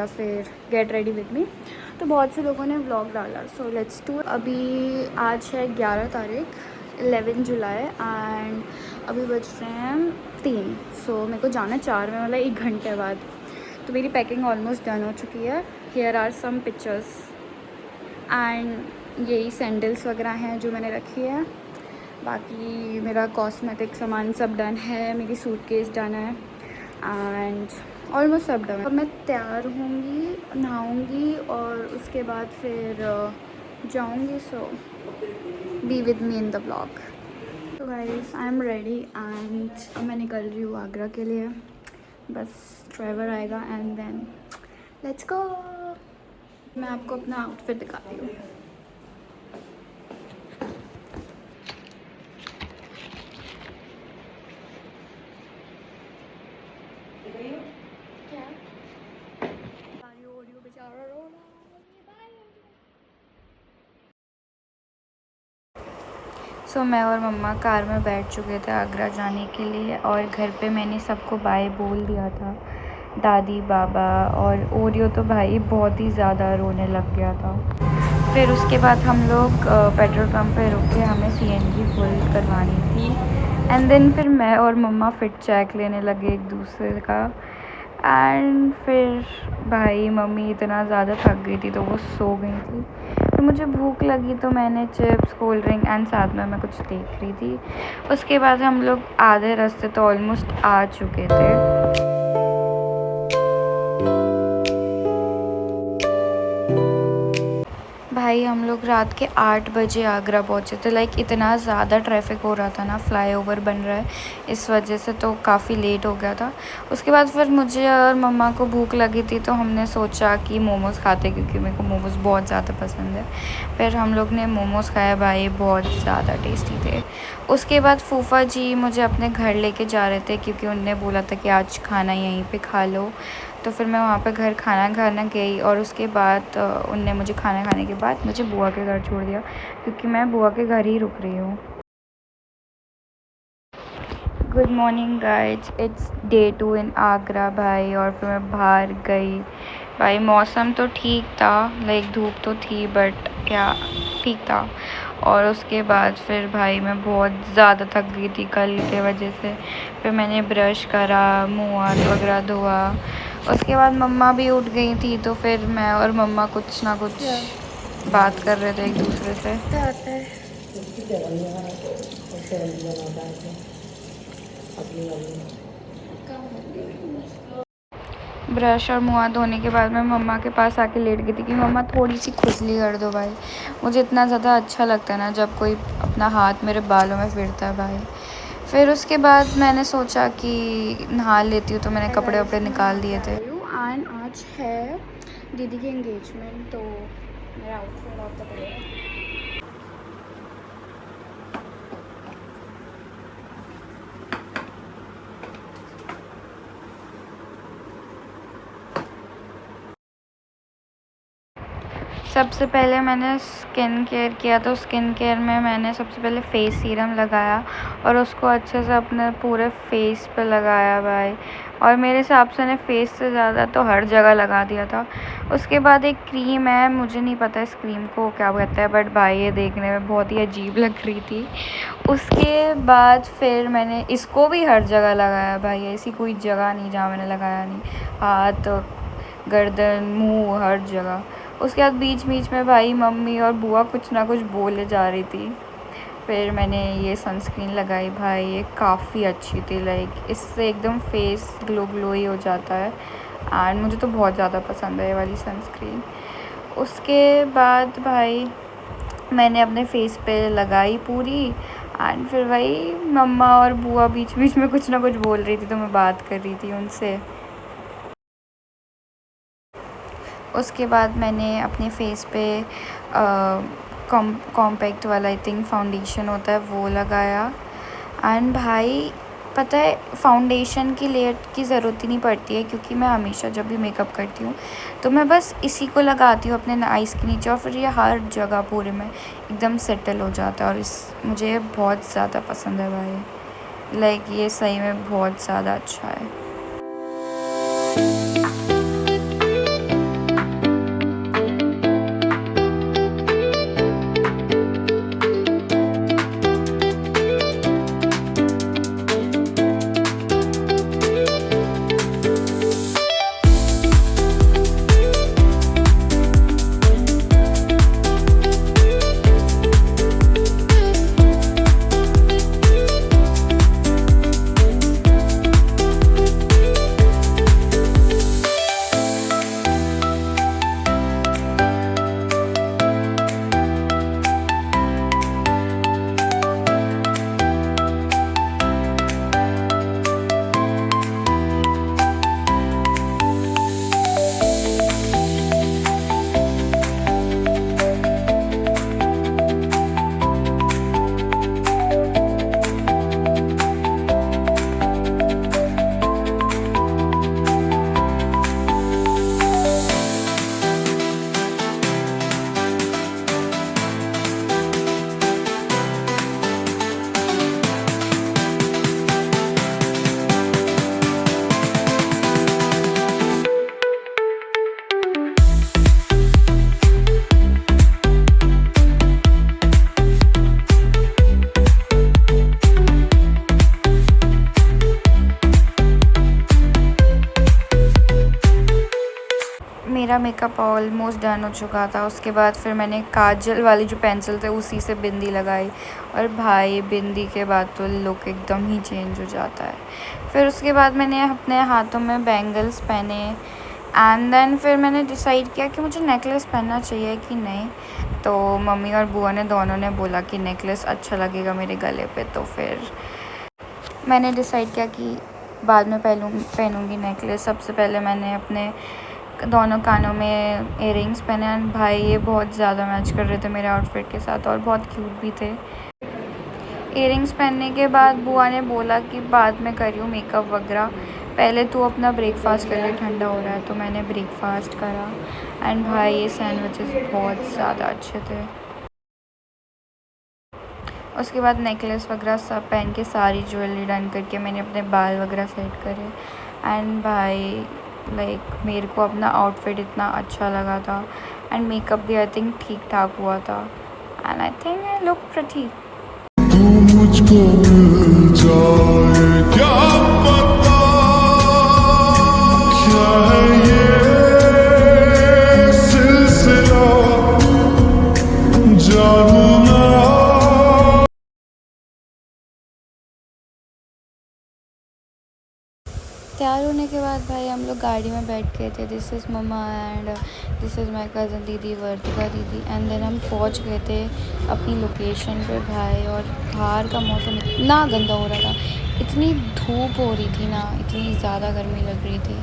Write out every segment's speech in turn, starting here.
या फिर get ready with me, तो बहुत से लोगों ने व्लॉग डाला। So let's do. अभी आज है 11 तारीख 11 जुलाई एंड अभी बज रहे हैं 3। सो मेरे को जाना है 4 में, मतलब 1 घंटे बाद। तो मेरी पैकिंग ऑलमोस्ट डन हो चुकी है। Here are some pictures and यही सैंडल्स वगैरह हैं जो मैंने रखी है। बाकी मेरा कॉस्मेटिक सामान सब डन है, मेरी सूटकेस डन है एंड ऑलमोस्ट सब डन है। अब मैं तैयार होंगी, नहाऊंगी और उसके बाद फिर जाऊंगी। So be with me in the blog. तो guys I am ready and अब मैं निकल रही हूँ आगरा के लिए। बस ड्राइवर आएगा एंड देन लेट्स गो। मैं आपको अपना आउटफिट दिखाती हूँ। सो मैं और मम्मा कार में बैठ चुके थे आगरा जाने के लिए और घर पे मैंने सबको बाय बोल दिया था, दादी बाबा और ओरियो तो भाई बहुत ही ज़्यादा रोने लग गया था। फिर उसके बाद हम लोग पेट्रोल पंप पे रुके, हमें सीएनजी फुल करवानी थी एंड देन फिर मैं और मम्मा फिट चेक लेने लगे एक दूसरे का। एंड फिर भाई मम्मी इतना ज़्यादा थक गई थी तो वो सो गई थी। तो मुझे भूख लगी तो मैंने चिप्स, कोल्ड ड्रिंक एंड साथ में मैं कुछ देख रही थी। उसके बाद हम लोग आधे रास्ते तो ऑलमोस्ट आ चुके थे। भाई हम लोग रात के 8 बजे आगरा पहुँचे थे। लाइक इतना ज़्यादा ट्रैफिक हो रहा था ना, फ्लाईओवर बन रहा है इस वजह से, तो काफ़ी लेट हो गया था। उसके बाद फिर मुझे और मम्मा को भूख लगी थी तो हमने सोचा कि मोमोज़ खाते, क्योंकि मेरे को मोमोज़ बहुत ज़्यादा पसंद है। फिर हम लोग ने मोमोज़ खाया भाई, बहुत ज़्यादा टेस्टी थे। उसके बाद फूफा जी मुझे अपने घर लेके जा रहे थे क्योंकि उनने बोला था कि आज खाना यहीं पे खा लो। तो फिर मैं वहाँ पे घर खाना गई और उसके बाद उनने मुझे खाना खाने के बाद मुझे बुआ के घर छोड़ दिया क्योंकि मैं बुआ के घर ही रुक रही हूँ। Good morning guys, it's day 2 इन आगरा भाई। और फिर मैं बाहर गई भाई, मौसम तो ठीक था, लाइक धूप तो थी बट क्या ठीक था। और उसके बाद फिर भाई मैं बहुत ज़्यादा थक गई थी कल के वजह से। फिर मैंने ब्रश करा, मुँह हाथ वगैरह धोआ। उसके बाद मम्मा भी उठ गई थी तो फिर मैं और मम्मा कुछ ना कुछ बात कर रहे थे एक दूसरे से। ब्रश और मुँह हाथ धोने के बाद मैं मम्मा के पास आके लेट गई थी कि मम्मा थोड़ी सी खुजली कर दो भाई। मुझे इतना ज़्यादा अच्छा लगता है ना जब कोई अपना हाथ मेरे बालों में फिरता है भाई। फिर उसके बाद मैंने सोचा कि नहा लेती हूँ तो मैंने कपड़े वपड़े निकाल दिए थे। एंड आज है दीदी की एंगेजमेंट, तो मेरा आउटफिट आपको पड़ेगा। सबसे पहले मैंने स्किन केयर किया, तो स्किन केयर में मैंने सबसे पहले फेस सीरम लगाया और उसको अच्छे से अपने पूरे फेस पे लगाया भाई। और मेरे हिसाब से ने फेस से ज़्यादा तो हर जगह लगा दिया था। उसके बाद एक क्रीम है, मुझे नहीं पता इस क्रीम को क्या कहता है बट भाई ये देखने में बहुत ही अजीब लग रही थी। उसके बाद फिर मैंने इसको भी हर जगह लगाया भाई, ऐसी कोई जगह नहीं जहाँ मैंने लगाया नहीं, हाथ, गर्दन, मुँह, हर जगह। उसके बाद बीच बीच में भाई मम्मी और बुआ कुछ ना कुछ बोले जा रही थी। फिर मैंने ये सनस्क्रीन लगाई भाई, ये काफ़ी अच्छी थी, लाइक इससे एकदम फेस ग्लो ही हो जाता है एंड मुझे तो बहुत ज़्यादा पसंद है ये वाली सनस्क्रीन। उसके बाद भाई मैंने अपने फेस पे लगाई पूरी एंड फिर भाई मम्मा और बुआ बीच बीच में कुछ ना कुछ बोल रही थी तो मैं बात कर रही थी उनसे। उसके बाद मैंने अपने फेस पे कॉम्पैक्ट वाला आई थिंक फाउंडेशन होता है वो लगाया। एंड भाई पता है फाउंडेशन की लेयर की ज़रूरत ही नहीं पड़ती है क्योंकि मैं हमेशा जब भी मेकअप करती हूँ तो मैं बस इसी को लगाती हूँ अपने आइज़ के नीचे और फिर ये हर जगह पूरे में एकदम सेटल हो जाता है। और मुझे बहुत ज़्यादा पसंद है भाई, लाइक ये सही में बहुत ज़्यादा अच्छा है। मेकअप ऑलमोस्ट डन हो चुका था। उसके बाद फिर मैंने काजल वाली जो पेंसिल थे उसी से बिंदी लगाई, और भाई बिंदी के बाद तो लुक एकदम ही चेंज हो जाता है। फिर उसके बाद मैंने अपने हाथों में बैंगल्स पहने, एंड देन फिर मैंने डिसाइड किया कि मुझे नेकलेस पहनना चाहिए कि नहीं। तो मम्मी और बुआ ने दोनों ने बोला कि नेकलेस अच्छा लगेगा मेरे गले पे, तो फिर मैंने डिसाइड किया कि बाद में पहनूँगी नेकलेस। सबसे पहले मैंने अपने दोनों कानों में इयररिंग्स पहने, एंड भाई ये बहुत ज़्यादा मैच कर रहे थे मेरे आउटफिट के साथ और बहुत क्यूट भी थे। इयररिंग्स पहनने के बाद बुआ ने बोला कि बाद में करियो मेकअप वगैरह, पहले तू अपना ब्रेकफास्ट कर ले, ठंडा हो रहा है। तो मैंने ब्रेकफास्ट करा, एंड भाई ये सैंडविचेस बहुत ज़्यादा अच्छे थे। उसके बाद नेकलेस वगैरह सब पहन के सारी ज्वेलरी डन करके मैंने अपने बाल वगैरह सेट करे, एंड भाई मेरे को अपना आउटफिट इतना अच्छा लगा था, एंड मेकअप भी आई थिंक ठीक ठाक हुआ था, and I think I look pretty. तू मुझको मिल जाए क्या पता, क्या है ये सिलसिला, जानू ना। तैयार होने के बाद भाई हम लोग गाड़ी में बैठ गए थे। This is mumma and this is my cousin दीदी, वर्तिका दीदी, एंड देन हम पहुंच गए थे अपनी लोकेशन पे भाई। और बाहर का मौसम इतना गंदा हो रहा था, इतनी धूप हो रही थी ना, इतनी ज़्यादा गर्मी लग रही थी।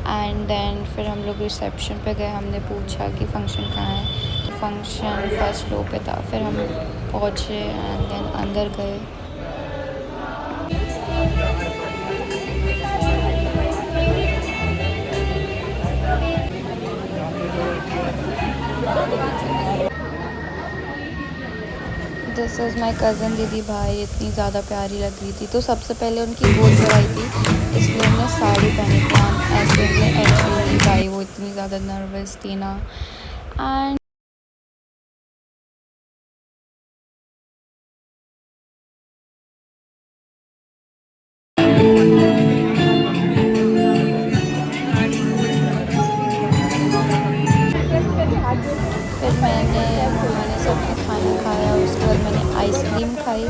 एंड देन फिर हम लोग रिसेप्शन पे गए, हमने पूछा कि फ़ंक्शन कहाँ है, तो फंक्शन फर्स्ट फ्लोर पे था। फिर हम पहुँचे एंड देन अंदर गए। दिस इज़ माई कज़न दीदी भाई, इतनी ज़्यादा प्यारी लग रही थी। तो सबसे पहले उनकी गोद भराई थी, इसलिए उन्होंने साड़ी पहनी थी, ऐसे उन्होंने एंट्री ली भाई। वो इतनी ज़्यादा नर्वस थी ना, एंड फिर मैंने सबको खाना खाया। उसके बाद मैंने आइसक्रीम खाई।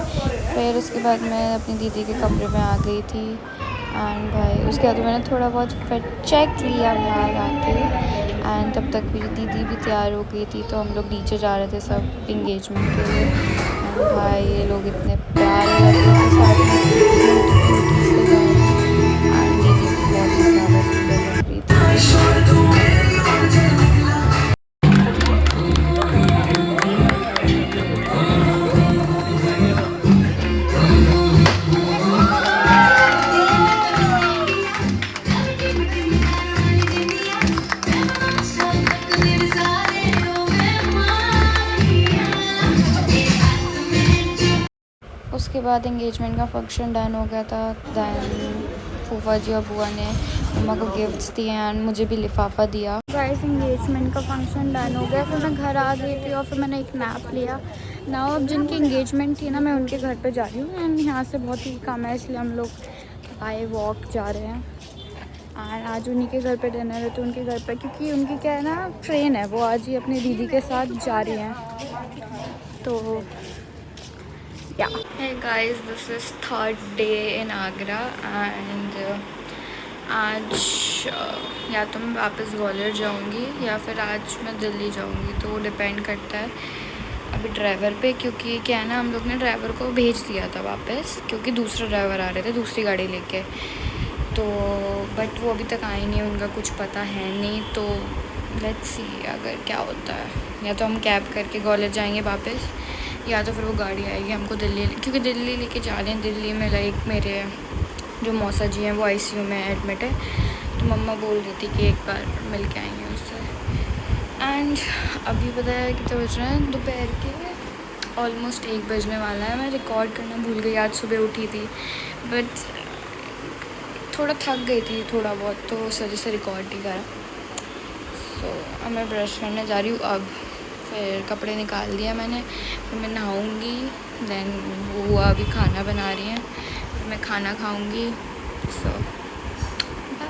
फिर उसके बाद मैं अपनी दीदी के कमरे में आ गई थी, एंड भाई उसके बाद मैंने थोड़ा बहुत फिर चेक लिया बाहर आके, एंड तब तक मेरी दीदी भी तैयार हो गई थी। तो हम लोग नीचे जा रहे थे सब इंगेजमेंट के लिए, एंड भाई ये लोग इतने प्यारे लग रहे थे साथ में, क्यूटी से भाई, एंड दीदी बहुत ही ज़्यादा सुंदर लग रही थी। उसके बाद एंगेजमेंट का फंक्शन डन हो गया था। दैन फूफा जी और बुआ ने मम्मा को गिफ्ट्स दिए, एंड मुझे भी लिफाफा दिया। गाइस एंगेजमेंट का फंक्शन डन हो गया, फिर मैं घर आ गई थी और फिर मैंने एक नैप लिया ना। अब जिनकी एंगेजमेंट थी ना, मैं उनके घर पे जा रही हूँ, एंड यहाँ से बहुत ही कम है, इसलिए हम लोग बाय वॉक जा रहे हैं। एंड आज उन्हीं के घर पे डिनर है, तो उनके घर पे, क्योंकि उनकी क्या है ना ट्रेन है, वो आज ही अपनी दीदी के साथ जा रही हैं। तो Hey guys, this is third day in Agra, and आज या तो मैं वापस ग्वालियर जाऊंगी या फिर आज मैं दिल्ली जाऊंगी, तो वो डिपेंड करता है अभी ड्राइवर पे। क्योंकि क्या है ना, हम लोग ने ड्राइवर को भेज दिया था वापस, क्योंकि दूसरे ड्राइवर आ रहे थे दूसरी गाड़ी लेके। तो बट वो अभी तक आए नहीं, उनका कुछ पता है नहीं। तो लेट्स सी अगर क्या होता है, या तो हम कैब करके ग्वालियर जाएंगे वापस, या तो फिर वो गाड़ी आएगी हमको दिल्ली, क्योंकि दिल्ली लेके जा रहे हैं। दिल्ली में मेरे जो मौसा जी हैं वो आईसीयू में एडमिट है, तो मम्मा बोल रही थी कि एक बार मिल के आएंगे उससे। एंड अभी पता है कितने बज रहे हैं, दोपहर के ऑलमोस्ट 1 बजने वाला है। मैं रिकॉर्ड करना भूल गई, आज सुबह उठी थी बट थोड़ा थक गई थी थोड़ा बहुत, तो उस वजह से रिकॉर्ड नहीं करा। सो अब मैं ब्रश करने जा रही हूँ। अब फिर कपड़े निकाल दिया मैंने, फिर मैं नहाऊँगी। देन वो अभी खाना बना रही हैं, फिर मैं खाना खाऊँगी। सो बाय।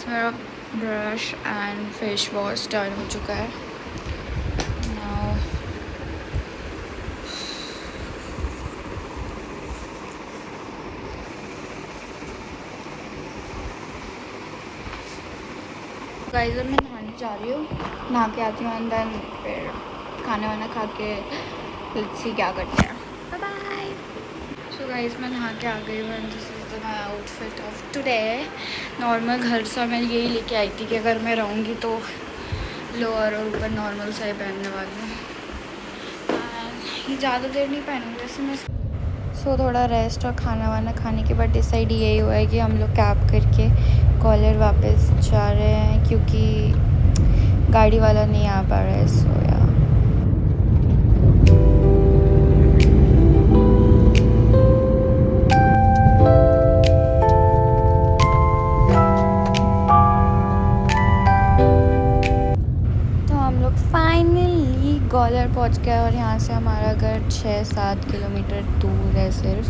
मेरा brush and face wash done हो चुका है। नाउ गाइस अब मैं नहाने जा रही हूँ, नहा के आती हूँ एंड देन फिर खाना वाना खा के लेट्स सी क्या करते हैं। Bye bye. सो गाइस मैं नहा के आ गई हूँ and this is my outfit of today. Normal घर से मैं यही लेके आई थी कि अगर मैं रहूँगी तो लोअर और ऊपर नॉर्मल सा ही पहनने वाली हूँ, ज़्यादा देर नहीं पहनूँगी वैसे मैं। सो थोड़ा रेस्ट और खाना वाना खाने के बाद डिसाइड यही हुआ है कि हम लोग कैब करके ग्वालियर वापस जा रहे हैं क्योंकि गाड़ी वाला नहीं आ पा रहा है। सो या तो हम लोग फाइनली ग्वालियर पहुंच गए और यहाँ से हमारा घर 6-7 किलोमीटर दूर है सिर्फ।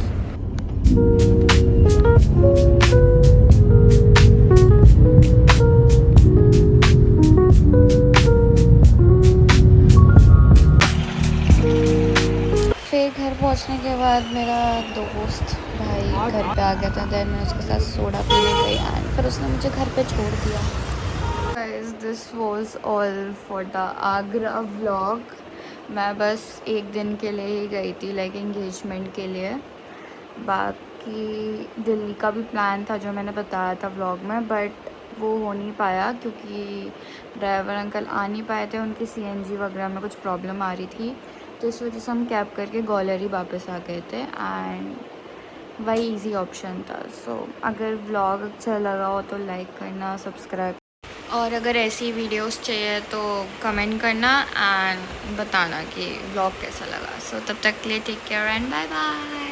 फिर घर पहुंचने के बाद मेरा दोस्त भाई घर पे आ गया था, देन मैं उसके साथ सोडा पीने गई एंड फिर उसने मुझे घर पे छोड़ दिया। Guys this was all for the Agra vlog. मैं बस एक दिन के लिए ही गई थी, लाइक एंगेजमेंट के लिए। बाकी दिल्ली का भी प्लान था जो मैंने बताया था व्लॉग में, बट वो हो नहीं पाया क्योंकि ड्राइवर अंकल आ नहीं पाए थे, उनकी सीएनजी वगैरह में कुछ प्रॉब्लम आ रही थी, तो इस वजह से हम कैब करके ग्वालियर ही वापस आ गए थे एंड वही इजी ऑप्शन था। सो अगर व्लॉग अच्छा लगा हो तो लाइक करना, सब्सक्राइब, और अगर ऐसी वीडियोस चाहिए तो कमेंट करना एंड बताना कि व्लॉग कैसा लगा। सो तब तक के लिए take care and bye bye.